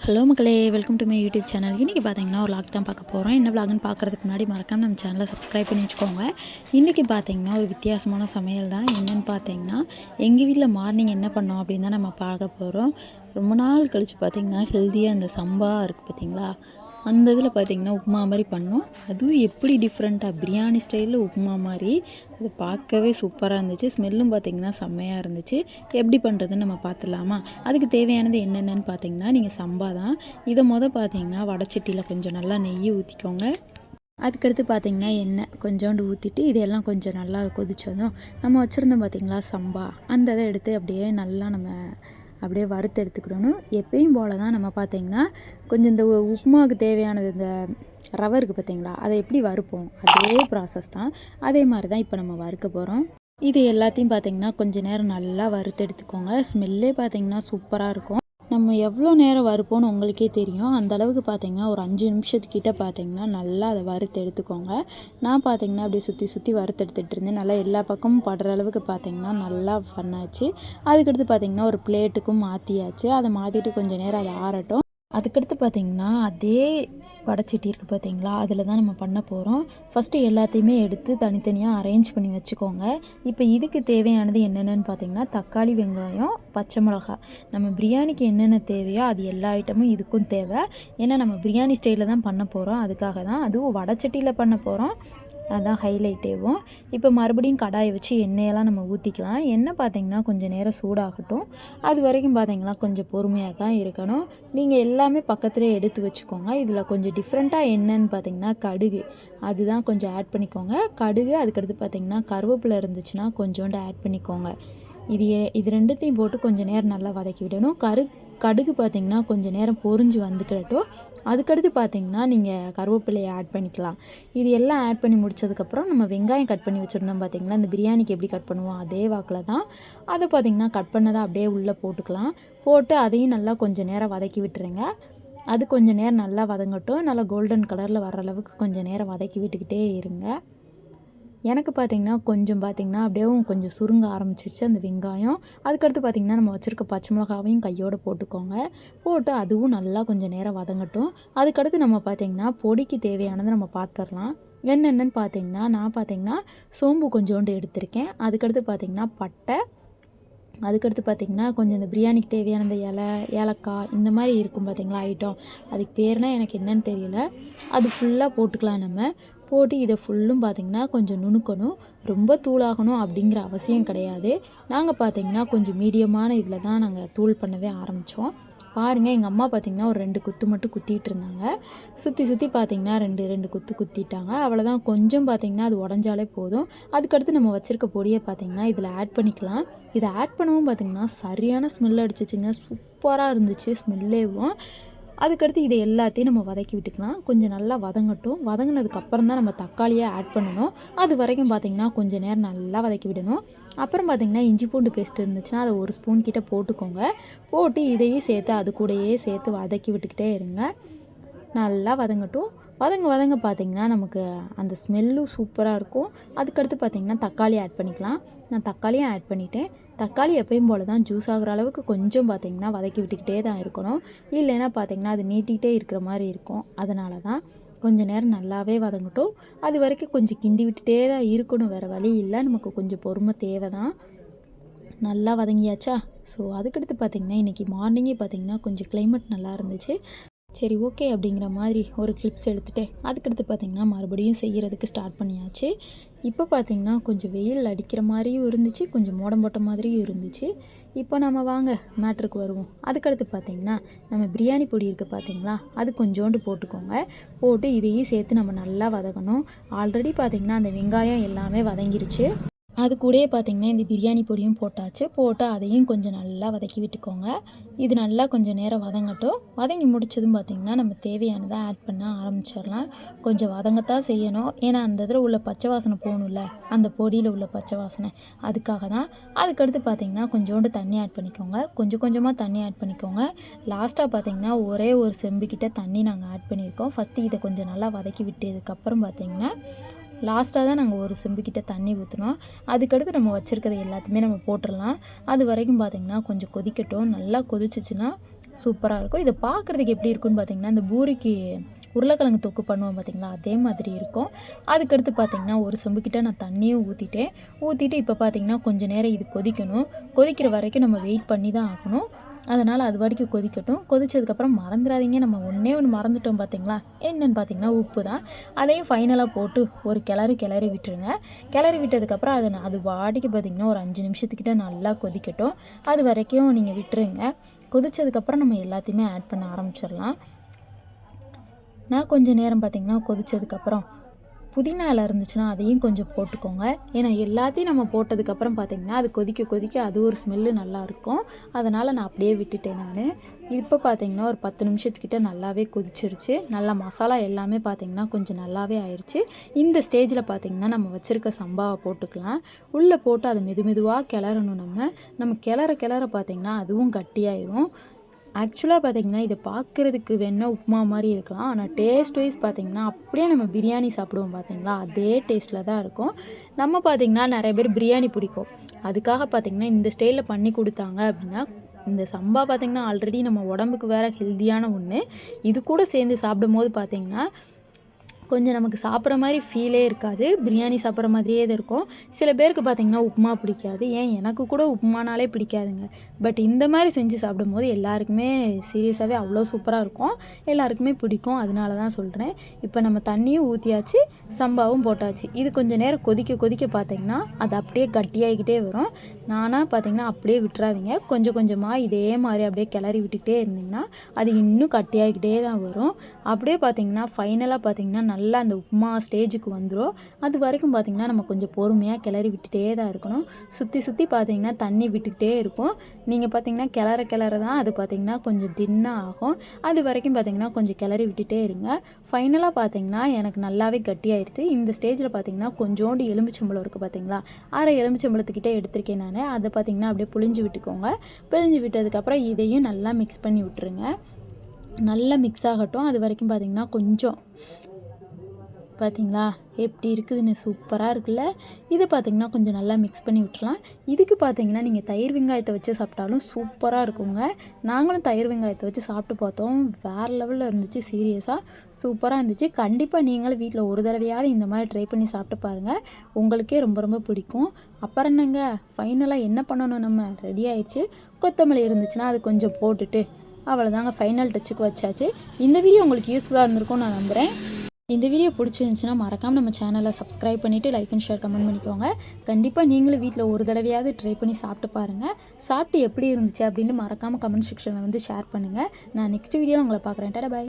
Hello மக்களே, welcome to my YouTube channel. இன்றைக்கி பார்த்தீங்கன்னா ஒரு வ்ளாக் தான் பார்க்க போகிறோம். என்ன வ்ளாக்னு பார்க்குறதுக்கு முன்னாடி மறக்காம நம்ம சேனலை சப்ஸ்கிரைப் பண்ணி வச்சுக்கோங்க. இன்றைக்கி பார்த்தீங்கன்னா ஒரு வித்தியாசமான சமையல் தான். என்னென்னு பார்த்தீங்கன்னா எங்கள் வீட்டில் மார்னிங் என்ன பண்ணோம் அப்படின்னு தான் நம்ம பார்க்க போகிறோம். ரொம்ப நாள் கழித்து பார்த்திங்கன்னா ஹெல்த்தியாக அந்த சம்பா இருக்குது பார்த்திங்களா, அந்த இதில் பார்த்திங்கன்னா உப்புமா மாதிரி பண்ணோம். அதுவும் எப்படி டிஃப்ரெண்ட்டாக பிரியாணி ஸ்டைலில் உப்புமா மாதிரி அது பார்க்கவே சூப்பராக இருந்துச்சு. ஸ்மெல்லும் பார்த்திங்கன்னா செம்மையாக இருந்துச்சு. எப்படி பண்ணுறதுன்னு நம்ம பார்த்துடலாமா? அதுக்கு தேவையானது என்னென்னு பார்த்திங்கன்னா நீங்கள் சம்பா தான். இதை பார்த்திங்கன்னா வடைச்சட்டியில் கொஞ்சம் நல்லா நெய் ஊற்றிக்கோங்க. அதுக்கடுத்து பார்த்திங்கன்னா எண்ணெய் கொஞ்சோண்டு ஊற்றிட்டு இதெல்லாம் கொஞ்சம் நல்லா கொதிச்சதும் நம்ம வச்சுருந்தோம் பார்த்திங்களா சம்பா, அந்த இதை எடுத்து அப்படியே நல்லா நம்ம அப்படியே வறுத்து எடுத்துக்கிடணும். எப்பயும் போல் தான் நம்ம பார்த்திங்கன்னா கொஞ்சம் இந்த உப்புமாவுக்கு தேவையானது இந்த ரவை இருக்குது பார்த்திங்களா, அதை எப்படி வறுப்போம் அதே ப்ராசஸ் தான். அதே மாதிரி தான் இப்போ நம்ம வறுக்க போகிறோம். இது எல்லாத்தையும் பார்த்திங்கன்னா கொஞ்சம் நேரம் நல்லா வறுத்து எடுத்துக்கோங்க. ஸ்மெல்லே பார்த்திங்கன்னா சூப்பராக இருக்கும். நம்ம எவ்வளோ நேரம் வறுப்போன்னு உங்களுக்கே தெரியும். அந்த அளவுக்கு பார்த்திங்கன்னா ஒரு 5 நிமிஷத்துக்கிட்ட பார்த்திங்கன்னா நல்லா அதை வறுத்து எடுத்துக்கோங்க. நான் பார்த்திங்கன்னா அப்படியே சுற்றி சுற்றி வறுத்து எடுத்துகிட்டு இருந்தேன். நல்லா எல்லா பக்கமும் படுற அளவுக்கு பார்த்திங்கன்னா நல்லா பண்ணாச்சு. அதுக்கடுத்து பார்த்திங்கன்னா ஒரு பிளேட்டுக்கும் மாற்றியாச்சு. அதை மாற்றிட்டு கொஞ்சம் நேரம் அதை ஆறட்டும். அதுக்கடுத்து பார்த்திங்கன்னா அதே வடைச்சட்டி இருக்குது பார்த்திங்களா, அதில் தான் நம்ம பண்ண போகிறோம். ஃபஸ்ட்டு எல்லாத்தையுமே எடுத்து தனித்தனியாக அரேஞ்ச் பண்ணி வச்சுக்கோங்க. இப்போ இதுக்கு தேவையானது என்னென்னு பார்த்திங்கன்னா தக்காளி, வெங்காயம், பச்சை மிளகா. நம்ம பிரியாணிக்கு என்னென்ன தேவையோ அது எல்லா ஐட்டமும் இதுக்கும் தேவை. ஏன்னா நம்ம பிரியாணி ஸ்டைலில் தான் பண்ண போகிறோம். அதுக்காக தான், அதுவும் வடைச்சட்டியில் பண்ண போகிறோம். அதுதான் ஹைலைட்டேவும். இப்போ மறுபடியும் கடாயை வச்சு எண்ணெயெல்லாம் நம்ம ஊற்றிக்கலாம். எண்ணெய் பார்த்திங்கன்னா கொஞ்சம் நேரம் சூடாகட்டும். அது வரைக்கும் பார்த்திங்கன்னா கொஞ்சம் பொறுமையாக தான் இருக்கணும். நீங்கள் எல்லாமே பக்கத்துலேயே எடுத்து வச்சுக்கோங்க. இதில் கொஞ்சம் டிஃப்ரெண்ட்டாக என்னன்னு பார்த்திங்கன்னா கடுகு, அதுதான் கொஞ்சம் ஆட் பண்ணிக்கோங்க. கடுகு, அதுக்கடுத்து பார்த்திங்கன்னா கருவேப்பிலை இருந்துச்சுன்னா கொஞ்சோண்டு ஆட் பண்ணிக்கோங்க. இது ரெண்டுத்தையும் போட்டு கொஞ்சம் நேரம் நல்லா வதக்கி விடணும். கடுகு பார்த்திங்கன்னா கொஞ்சம் நேரம் பொரிஞ்சு வந்துக்கிடட்டும். அதுக்கடுத்து பார்த்திங்கன்னா நீங்கள் கருவேப்பிலையை ஆட் பண்ணிக்கலாம். இது எல்லாம் ஆட் பண்ணி முடித்ததுக்கப்புறம் நம்ம வெங்காயம் கட் பண்ணி வச்சுருந்தோம் பார்த்திங்களா, இந்த பிரியாணிக்கு எப்படி கட் பண்ணுவோம் அதே வாக்கில் தான். அதை பார்த்திங்கன்னா கட் பண்ணதை அப்படியே உள்ளே போட்டுக்கலாம். போட்டு அதையும் நல்லா கொஞ்சம் நேரம் வதக்கி விட்டுருங்க. அது கொஞ்சம் நேரம் நல்லா வதங்கட்டும். நல்லா கோல்டன் கலரில் வர அளவுக்கு கொஞ்சம் நேரம் வதக்கி விட்டுக்கிட்டே இருங்க. எனக்கு பார்த்திங்கன்னா அப்படியே கொஞ்சம் சுருங்க ஆரம்பிச்சிருச்சு அந்த வெங்காயம். அதுக்கடுத்து பார்த்திங்கன்னா நம்ம வச்சுருக்க பச்சை மிளகாவையும் கையோடு போட்டுக்கோங்க. போட்டு அதுவும் நல்லா கொஞ்சம் நேரம் வதங்கட்டும். அதுக்கடுத்து நம்ம பார்த்திங்கன்னா பொடிக்கு தேவையானதை நம்ம பார்த்துடலாம். என்னென்னு பார்த்திங்கன்னா நான் பார்த்திங்கன்னா சோம்பு கொஞ்சோண்டு எடுத்திருக்கேன். அதுக்கடுத்து பார்த்திங்கன்னா பட்டை, அதுக்கடுத்து பார்த்திங்கன்னா கொஞ்சம் இந்த பிரியாணிக்கு தேவையான இந்த ஏலக்காய் இந்த மாதிரி இருக்கும் பார்த்திங்களா ஐட்டம், அதுக்கு பேர்னால் எனக்கு என்னன்னு தெரியல. அது ஃபுல்லாக போட்டுக்கலாம். நம்ம போட்டு இதை ஃபுல்லும் பார்த்திங்கன்னா கொஞ்சம் நுணுக்கணும். ரொம்ப தூளாகணும் அப்படிங்கிற அவசியம் கிடையாது. நாங்கள் பார்த்திங்கன்னா கொஞ்சம் மீடியமான இதில் தான் நாங்கள் தூள் பண்ணவே ஆரம்பித்தோம். பாருங்கள், எங்கள் அம்மா பார்த்திங்கன்னா ஒரு 2 குத்து மட்டும் குத்திட்டு இருந்தாங்க. சுற்றி சுற்றி பார்த்திங்கன்னா 2 குத்து குத்திட்டாங்க. அவ்வளோதான். கொஞ்சம் பார்த்திங்கன்னா அது உடஞ்சாலே போதும். அதுக்கடுத்து நம்ம வச்சுருக்க பொடியை பார்த்திங்கன்னா இதில் ஆட் பண்ணிக்கலாம். இதை ஆட் பண்ணவும் பார்த்திங்கன்னா சரியான ஸ்மெல் அடிச்சிச்சுங்க. சூப்பராக இருந்துச்சு ஸ்மெல்லேவும். அதுக்கடுத்து இதை எல்லாத்தையும் நம்ம வதக்கி விட்டுக்கலாம். கொஞ்சம் நல்லா வதங்கட்டும். வதங்கினதுக்கப்புறம் தான் நம்ம தக்காளியை ஆட் பண்ணணும். அது வரைக்கும் பார்த்திங்கன்னா கொஞ்சம் நேரம் நல்லா வதக்கி விடணும். அப்புறம் பார்த்திங்கன்னா இஞ்சி பூண்டு பேஸ்ட் இருந்துச்சுன்னா அதை 1 ஸ்பூன் கிட்ட போட்டுக்கோங்க. போட்டு இதையும் சேர்த்து அது கூடயே சேர்த்து வதக்கி விட்டுக்கிட்டே இருங்க. நல்லா வதங்கட்டும். வதங்க பார்த்திங்கன்னா நமக்கு அந்த ஸ்மெல்லும் சூப்பராக இருக்கும். அதுக்கடுத்து பார்த்திங்கன்னா தக்காளி ஆட் பண்ணிக்கலாம். நான் தக்காளியும் ஆட் பண்ணிவிட்டேன். தக்காளி எப்பயும் போல் தான் ஜூஸ் ஆகிற அளவுக்கு கொஞ்சம் பார்த்திங்கன்னா வதக்கி விட்டுக்கிட்டே தான் இருக்கணும். இல்லைன்னா பார்த்திங்கன்னா அது நீட்டிகிட்டே இருக்கிற மாதிரி இருக்கும். அதனால தான் கொஞ்சம் நேரம் நல்லாவே வதங்கட்டும். அது வரைக்கும் கொஞ்சம் கிண்டி விட்டுட்டே தான் இருக்கணும். வேறு வழி இல்லை, நமக்கு கொஞ்சம் பொறுமை தேவை தான். நல்லா வதங்கியாச்சா? ஸோ அதுக்கடுத்து பார்த்திங்கன்னா இன்றைக்கி மார்னிங்கே பார்த்திங்கன்னா கொஞ்சம் கிளைமேட் நல்லா இருந்துச்சு. சரி, ஓகே அப்படிங்கிற மாதிரி ஒரு கிளிப்ஸ் எடுத்துகிட்டு அதுக்கடுத்து பார்த்திங்கன்னா மறுபடியும் செய்கிறதுக்கு ஸ்டார்ட் பண்ணியாச்சு. இப்போ பார்த்திங்கன்னா கொஞ்சம் வெயில் அடிக்கிற மாதிரியும் இருந்துச்சு, கொஞ்சம் மோடம் போட்ட மாதிரியும் இருந்துச்சு. இப்போ நம்ம வாங்க மேட்ருக்கு வருவோம். அதுக்கடுத்து பார்த்திங்கன்னா நம்ம பிரியாணி பொடி இருக்குது பார்த்திங்களா, அது கொஞ்சோண்டு போட்டுக்கோங்க. போட்டு இதையும் சேர்த்து நம்ம நல்லா வதக்கணும். ஆல்ரெடி பார்த்திங்கன்னா அந்த வெங்காயம் எல்லாமே வதங்கிருச்சு. அது கூடயே பார்த்திங்கன்னா இந்த பிரியாணி பொடியும் போட்டாச்சு. போட்டு அதையும் கொஞ்சம் நல்லா வதக்கி விட்டுக்கோங்க. இது நல்லா கொஞ்சம் நேரம் வதங்கட்டும். வதங்கி முடிச்சதும் பார்த்திங்கன்னா நம்ம தேவையானதை ஆட் பண்ண ஆரம்பிச்சிடலாம். கொஞ்சம் வதங்கத்தான் செய்யணும். ஏன்னா அந்த இதில் உள்ள பச்சை வாசனை போகணும்ல, அந்த பொடியில் உள்ள பச்சை வாசனை, அதுக்காக தான். அதுக்கடுத்து பார்த்திங்கன்னா கொஞ்சோண்டு தண்ணி ஆட் பண்ணிக்கோங்க. கொஞ்சமாக தண்ணி ஆட் பண்ணிக்கோங்க. லாஸ்ட்டாக பார்த்திங்கன்னா ஒரே ஒரு செம்புக்கிட்ட தண்ணி நாங்கள் ஆட் பண்ணியிருக்கோம். ஃபஸ்ட்டு இதை கொஞ்சம் நல்லா வதக்கி விட்டதுக்கப்புறம் பார்த்திங்கன்னா லாஸ்ட்டாக தான் நாங்கள் ஒரு செம்புக்கிட்ட தண்ணி ஊற்றினோம். அதுக்கடுத்து நம்ம வச்சுருக்கிறது எல்லாத்தையுமே நம்ம போட்டுடலாம். அது வரைக்கும் பார்த்திங்கன்னா கொஞ்சம் கொதிக்கட்டும். நல்லா கொதிச்சிச்சுன்னா சூப்பராக இருக்கும். இதை பார்க்குறதுக்கு எப்படி இருக்குன்னு பார்த்தீங்கன்னா, இந்த பூரிக்கு உருளைக்கிழங்கு தொக்கு பண்ணுவோம் பார்த்தீங்களா, அதே மாதிரி இருக்கும். அதுக்கடுத்து பார்த்தீங்கன்னா, ஒரு செம்புக்கிட்ட நான் தண்ணியும் ஊற்றிட்டு இப்போ பார்த்தீங்கன்னா கொஞ்சம் நேரம் இது கொதிக்கணும். கொதிக்கிற வரைக்கும் நம்ம வெயிட் பண்ணி தான் ஆகணும். அதனால் அது வரைக்கும் கொதிக்கட்டும். கொதித்ததுக்கப்புறம் மறந்துடாதீங்க, நம்ம ஒன்றே ஒன்று மறந்துட்டோம் பார்த்தீங்களா, என்னென்னு பார்த்தீங்கன்னா உப்பு தான். அதையும் ஃபைனலாக போட்டு ஒரு கிளறி விட்டுருங்க. கிளறி விட்டதுக்கப்புறம் அது வாடிக்கு பார்த்தீங்கன்னா ஒரு 5 நிமிஷத்துக்கிட்ட நல்லா கொதிக்கட்டும். அது வரைக்கும் நீங்கள் விட்டுருங்க. கொதித்ததுக்கப்புறம் நம்ம எல்லாத்தையுமே ஆட் பண்ண ஆரம்பிச்சிடலாம். நான் கொஞ்சம் நேரம் பார்த்திங்கன்னா கொதித்ததுக்கப்புறம் புதினா இலை இருந்துச்சுன்னா அதையும் கொஞ்சம் போட்டுக்கோங்க. ஏன்னா எல்லாத்தையும் நம்ம போட்டதுக்கப்புறம் பார்த்திங்கன்னா அது கொதிக்க அது ஒரு ஸ்மெல்லு நல்லாயிருக்கும். அதனால் நான் அப்படியே விட்டுட்டேன் நான். இப்போ பார்த்திங்கன்னா ஒரு 10 நிமிஷத்துக்கிட்ட நல்லாவே கொதிச்சிருச்சு. நல்லா மசாலா எல்லாமே பார்த்திங்கன்னா கொஞ்சம் நல்லாவே ஆயிடுச்சு. இந்த ஸ்டேஜில் பார்த்திங்கன்னா நம்ம வச்சுருக்க சம்பாவை போட்டுக்கலாம். உள்ளே போட்டு அதை மெதுவாக கிளறணும். நம்ம கிளற பார்த்திங்கன்னா அதுவும் கட்டியாயிரும். ஆக்சுவலாக பார்த்திங்கன்னா இதை பார்க்குறதுக்கு வேணால் உப்புமா மாதிரி இருக்கலாம். ஆனால் டேஸ்ட் வைஸ் பார்த்திங்கன்னா அப்படியே நம்ம பிரியாணி சாப்பிடுவோம் பார்த்திங்களா, அதே டேஸ்ட்டில் தான் இருக்கும். நம்ம பார்த்திங்கன்னா நிறைய பேர் பிரியாணி பிடிக்கும். அதுக்காக பார்த்திங்கன்னா இந்த ஸ்டைலில் பண்ணி கொடுத்தாங்க அப்படின்னா, இந்த சம்பா பார்த்திங்கன்னா ஆல்ரெடி நம்ம உடம்புக்கு வேறு ஹெல்த்தியான ஒன்று. இது கூட சேர்ந்து சாப்பிடும்போது பார்த்திங்கன்னா கொஞ்சம் நமக்கு சாப்பிட்ற மாதிரி ஃபீலே இருக்காது. பிரியாணி சாப்பிட்ற மாதிரியே தான் இருக்கும். சில பேருக்கு பார்த்திங்கன்னா உப்புமா பிடிக்காது. எனக்கு கூட உப்புமானாலே பிடிக்காதுங்க. பட் இந்த மாதிரி செஞ்சு சாப்பிடும்போது எல்லாருக்குமே சீரியஸாகவே அவ்வளோ சூப்பராக இருக்கும். எல்லாருக்குமே பிடிக்கும். அதனால தான் சொல்கிறேன். இப்போ நம்ம தண்ணியும் ஊற்றியாச்சு, சம்பாவும் போட்டாச்சு. இது கொஞ்சம் நேரம் கொதிக்க பார்த்திங்கன்னா அது அப்படியே கட்டியாகிக்கிட்டே வரும். நானாக பார்த்திங்கன்னா அப்படியே விட்டுறாதீங்க. கொஞ்சமாக இதே மாதிரி அப்படியே கிளறி விட்டுக்கிட்டே இருந்திங்கன்னா அது இன்னும் கட்டியாகிக்கிட்டே தான் வரும். அப்படியே பார்த்திங்கன்னா ஃபைனலாக பார்த்திங்கன்னா நல்லா அந்த உப்புமா ஸ்டேஜுக்கு வந்துடும். அது வரைக்கும் பார்த்திங்கன்னா நம்ம கொஞ்சம் பொறுமையாக கிளறி விட்டுட்டே தான் இருக்கணும். சுற்றி பார்த்திங்கன்னா தண்ணி விட்டுக்கிட்டே இருக்கும். நீங்கள் பார்த்திங்கன்னா கிளற தான் அது பார்த்திங்கன்னா கொஞ்சம் தின்னாக ஆகும். அது வரைக்கும் பார்த்திங்கன்னா கொஞ்சம் கிளறி விட்டுட்டே இருங்க. ஃபைனலாக பார்த்திங்கன்னா எனக்கு நல்லாவே கட்டியாயிருச்சு. இந்த ஸ்டேஜில் பார்த்திங்கன்னா கொஞ்சோண்டு எலுமிச்சம்பழம் இருக்குது பார்த்திங்களா, அரை எலுமிச்சம்பழத்துக்கிட்டே எடுத்திருக்கேன் நான். அதை பார்த்திங்கன்னா அப்படியே புழிஞ்சு விட்டுக்கோங்க. புழிஞ்சு விட்டதுக்கப்புறம் இதையும் நல்லா மிக்ஸ் பண்ணி விட்டுருங்க. நல்லா மிக்ஸ் ஆகட்டும். அது வரைக்கும் பார்த்திங்கன்னா கொஞ்சம் பார்த்திங்களா எப்படி இருக்குதுன்னு, சூப்பராக இருக்குல்ல. இதை பார்த்திங்கன்னா கொஞ்சம் நல்லா மிக்ஸ் பண்ணி விட்டுறலாம். இதுக்கு பார்த்திங்கன்னா நீங்கள் தயிர் வெங்காயத்தை வச்சு சாப்பிட்டாலும் சூப்பராக இருக்குங்க. நாங்களும் தயிர் வெங்காயத்தை வச்சு சாப்பிட்டு பார்த்தோம். வேறு லெவலில் இருந்துச்சு. சீரியஸாக சூப்பராக இருந்துச்சு. கண்டிப்பாக நீங்களும் வீட்டில் ஒரு தடவையாவது இந்த மாதிரி ட்ரை பண்ணி சாப்பிட்டு பாருங்கள். உங்களுக்கே ரொம்ப பிடிக்கும். அப்புறம் என்னங்க, ஃபைனலாக என்ன பண்ணணும், நம்ம ரெடி ஆயிடுச்சு. கொத்தமல்லி இருந்துச்சுன்னா அது கொஞ்சம் போட்டுட்டு அவ்வளோதாங்க, ஃபைனல் டச்சுக்கு வச்சாச்சு. இந்த வீடியோ உங்களுக்கு யூஸ்ஃபுல்லாக இருந்திருக்கும்னு நான் நம்புகிறேன். இந்த வீடியோ பிடிச்சிருந்துச்சுன்னா மறக்காமல் நம்ம சேனலை சப்ஸ்கிரைப் பண்ணிவிட்டு லைக் அண்ட் ஷேர் கமெண்ட் பண்ணிக்கோங்க. கண்டிப்பாக நீங்களும் வீட்டில் ஒரு தடவையாவது ட்ரை பண்ணி சாப்பிட்டு பாருங்கள். சாப்பிட்டு எப்படி இருந்துச்சு அப்படின்னு மறக்காமல் கமெண்ட் செக்ஷனில் வந்து ஷேர் பண்ணுங்கள். நான் நெக்ஸ்ட் வீடியோவில் உங்களை பார்க்குறேன். டாடா பாய்.